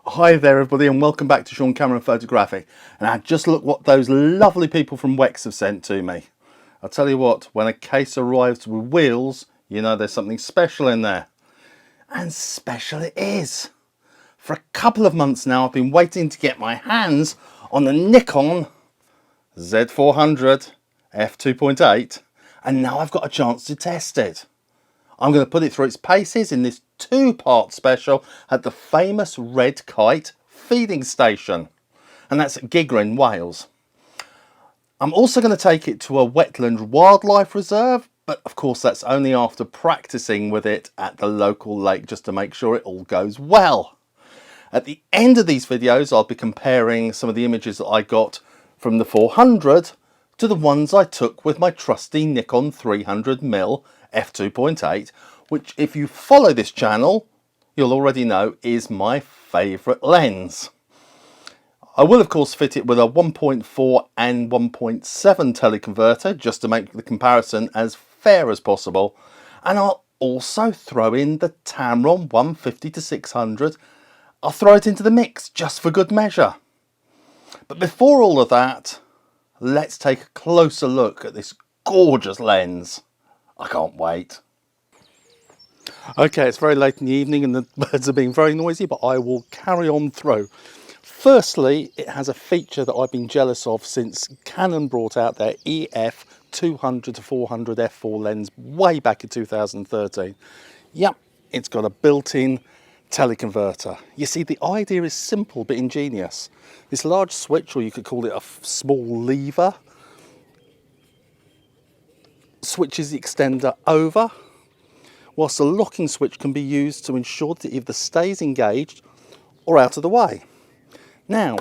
Hi there everybody and welcome back to Sean Cameron Photographic. And now just look what those lovely people from Wex have sent to me. I'll tell you what, when a case arrives with wheels, you know there's something special in there. And special it is. For a couple of months now I've been waiting to get my hands on the Nikon Z400 f2.8 and now I've got a chance to test it. I'm going to put it through its paces in this two-part special at the famous Red Kite feeding station, and that's at Gigra in Wales. I'm also going to take it to a wetland wildlife reserve, but of course that's only after practicing with it at the local lake just to make sure it all goes well. At the end of these videos I'll be comparing some of the images that I got from the 400 to the ones I took with my trusty Nikon 300mm f2.8, which if you follow this channel you'll already know is my favourite lens. I will of course fit it with a 1.4 and 1.7 teleconverter just to make the comparison as fair as possible, and I'll also throw in the Tamron 150-600. I'll throw it into the mix just for good measure. But before all of that, let's take a closer look at this gorgeous lens. I can't wait. Okay, it's very late in the evening and the birds are being very noisy, but I will carry on through. Firstly, it has a feature that I've been jealous of since Canon brought out their EF 200-400 f4 lens way back in 2013. Yep, it's got a built-in teleconverter. You see, the idea is simple but ingenious. This large switch, or you could call it a small lever, switches the extender over, whilst the locking switch can be used to ensure that it either stays engaged or out of the way. Now,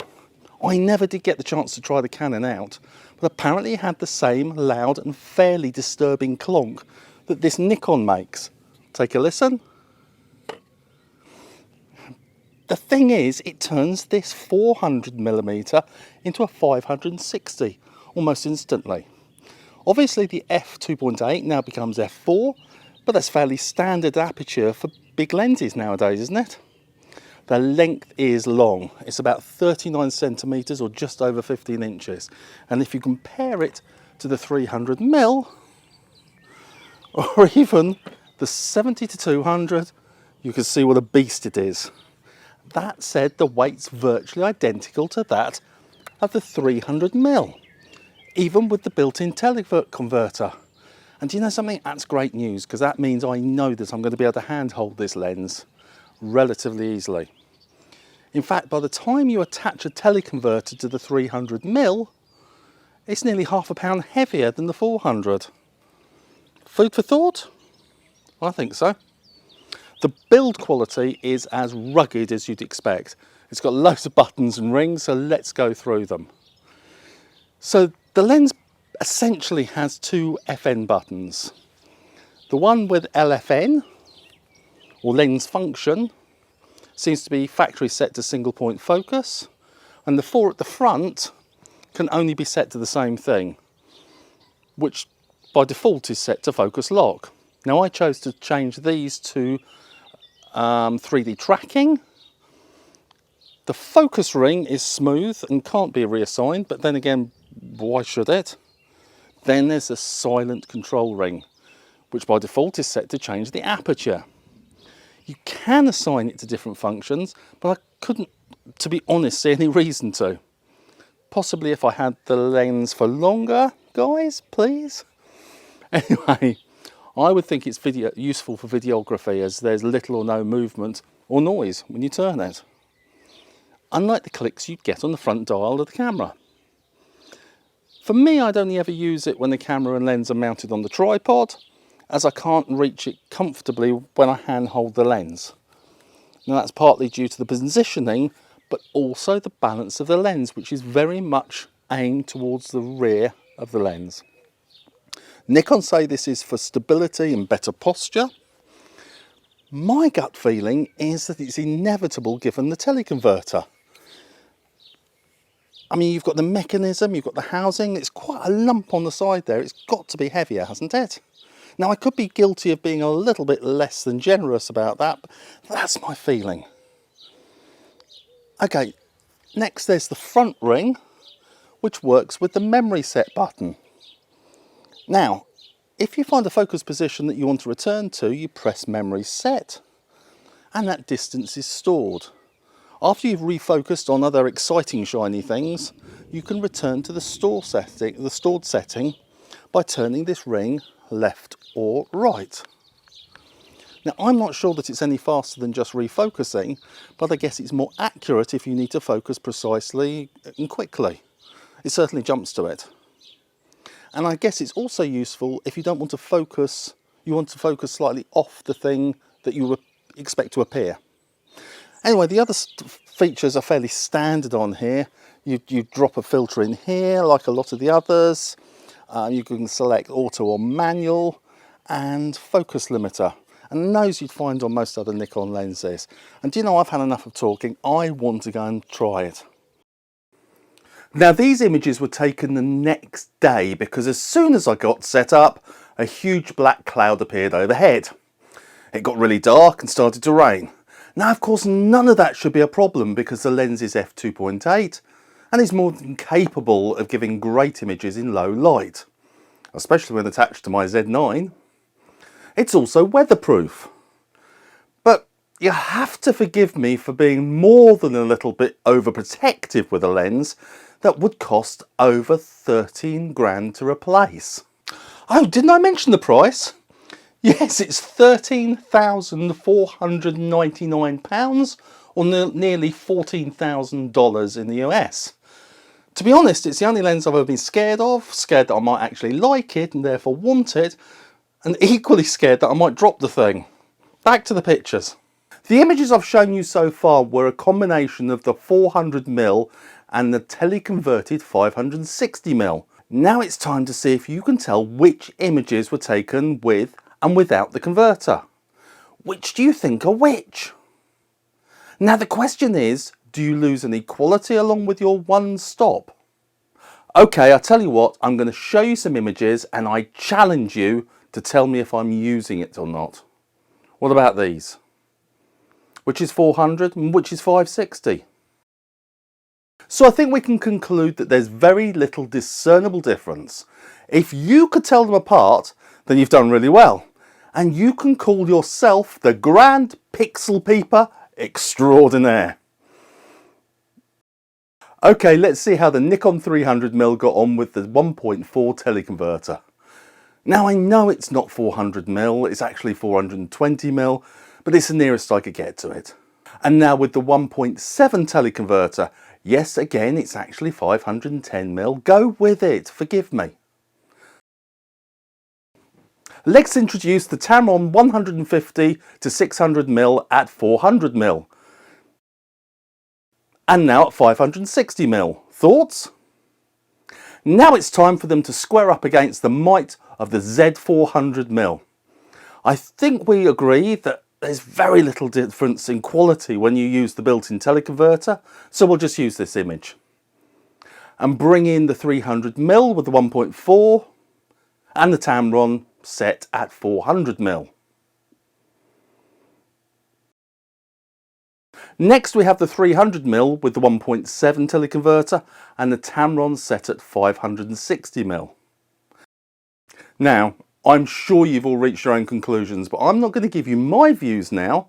I never did get the chance to try the Canon out, but apparently it had the same loud and fairly disturbing clonk that this Nikon makes. Take a listen. The thing is, it turns this 400mm into a 560 almost instantly. Obviously the f2.8 now becomes f4, but that's fairly standard aperture for big lenses nowadays, isn't it? The length is long. It's about 39 centimeters or just over 15 inches. And if you compare it to the 300mm or even the 70-200, you can see what a beast it is. That said, the weight's virtually identical to that of the 300mm, even with the built-in teleconverter. And do you know something? That's great news, because that means I know that I'm going to be able to handhold this lens relatively easily. In fact, by the time you attach a teleconverter to the 300mm, it's nearly half a pound heavier than the 400. Food for thought? I think so. The build quality is as rugged as you'd expect. It's got loads of buttons and rings, so let's go through them. So the lens essentially has two FN buttons. The one with LFN, or lens function, seems to be factory set to single point focus, and the four at the front can only be set to the same thing, which by default is set to focus lock. Now I chose to change these to 3D tracking. The focus ring is smooth and can't be reassigned, but then again, why should it? Then there's a silent control ring, which by default is set to change the aperture. You can assign it to different functions, but I couldn't, to be honest, see any reason to. Possibly if I had the lens for longer, guys, please. Anyway, I would think it's useful for videography, as there's little or no movement or noise when you turn it, unlike the clicks you'd get on the front dial of the camera. For me, I'd only ever use it when the camera and lens are mounted on the tripod, as I can't reach it comfortably when I handhold the lens. Now that's partly due to the positioning, but also the balance of the lens, which is very much aimed towards the rear of the lens. Nikon say this is for stability and better posture. My gut feeling is that it's inevitable given the teleconverter. I mean, you've got the mechanism, you've got the housing, it's quite a lump on the side there. It's got to be heavier, hasn't it? Now, I could be guilty of being a little bit less than generous about that, but that's my feeling. Okay, next there's the front ring, which works with the memory set button. Now, if you find a focus position that you want to return to, you press memory set, and that distance is stored. After you've refocused on other exciting shiny things, you can return to the stored setting by turning this ring left or right. Now, I'm not sure that it's any faster than just refocusing, but I guess it's more accurate if you need to focus precisely and quickly. It certainly jumps to it. And I guess it's also useful if you don't want to focus, you want to focus slightly off the thing that you expect to appear. Anyway, the other features are fairly standard on here. You drop a filter in here like a lot of the others. You can select auto or manual, and focus limiter. And those you'd find on most other Nikon lenses. And do you know, I've had enough of talking. I want to go and try it. Now, these images were taken the next day because as soon as I got set up, a huge black cloud appeared overhead. It got really dark and started to rain. Now, of course, none of that should be a problem because the lens is f2.8 and is more than capable of giving great images in low light, especially when attached to my Z9. It's also weatherproof. But you have to forgive me for being more than a little bit overprotective with a lens that would cost over 13 grand to replace. Oh, didn't I mention the price? Yes, it's £13,499 or nearly $14,000 in the US. To be honest, it's the only lens I've ever been scared of, scared that I might actually like it and therefore want it, and equally scared that I might drop the thing. Back to the pictures. The images I've shown you so far were a combination of the 400mm and the teleconverted 560mm. Now it's time to see if you can tell which images were taken with and without the converter. Which do you think are which? Now the question is, do you lose any quality along with your one stop? Okay, I'll tell you what, I'm going to show you some images and I challenge you to tell me if I'm using it or not. What about these? Which is 400 and which is 560? So I think we can conclude that there's very little discernible difference. If you could tell them apart, then you've done really well. And you can call yourself the Grand Pixel Peeper Extraordinaire. Okay, let's see how the Nikon 300mm got on with the 1.4 teleconverter. Now I know it's not 400mm, it's actually 420mm, but it's the nearest I could get to it. And now with the 1.7 teleconverter, yes, again, it's actually 510mm. Go with it, forgive me. Let's introduce the Tamron 150 to 600mm at 400mm. And now at 560mm. Thoughts? Now it's time for them to square up against the might of the Z400mm. I think we agree that there's very little difference in quality when you use the built-in teleconverter, so we'll just use this image. And bring in the 300mm with the 1.4 and the Tamron set at 400mm. Next we have the 300mm with the 1.7 teleconverter and the Tamron set at 560mm. Now, I'm sure you've all reached your own conclusions, but I'm not going to give you my views now,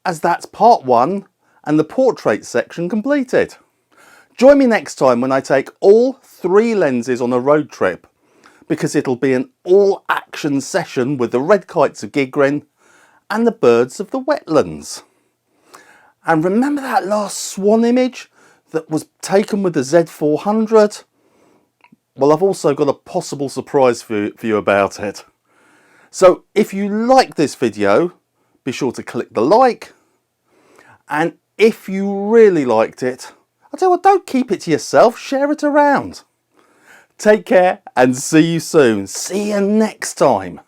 as that's part one and the portrait section completed. Join me next time when I take all three lenses on a road trip, because it'll be an all-action session with the red kites of Gigrin and the birds of the wetlands. And remember that last swan image that was taken with the Z400? Well, I've also got a possible surprise for you about it. So if you like this video, be sure to click the like. And if you really liked it, I'll tell you what, don't keep it to yourself, share it around. Take care and see you soon. See you next time.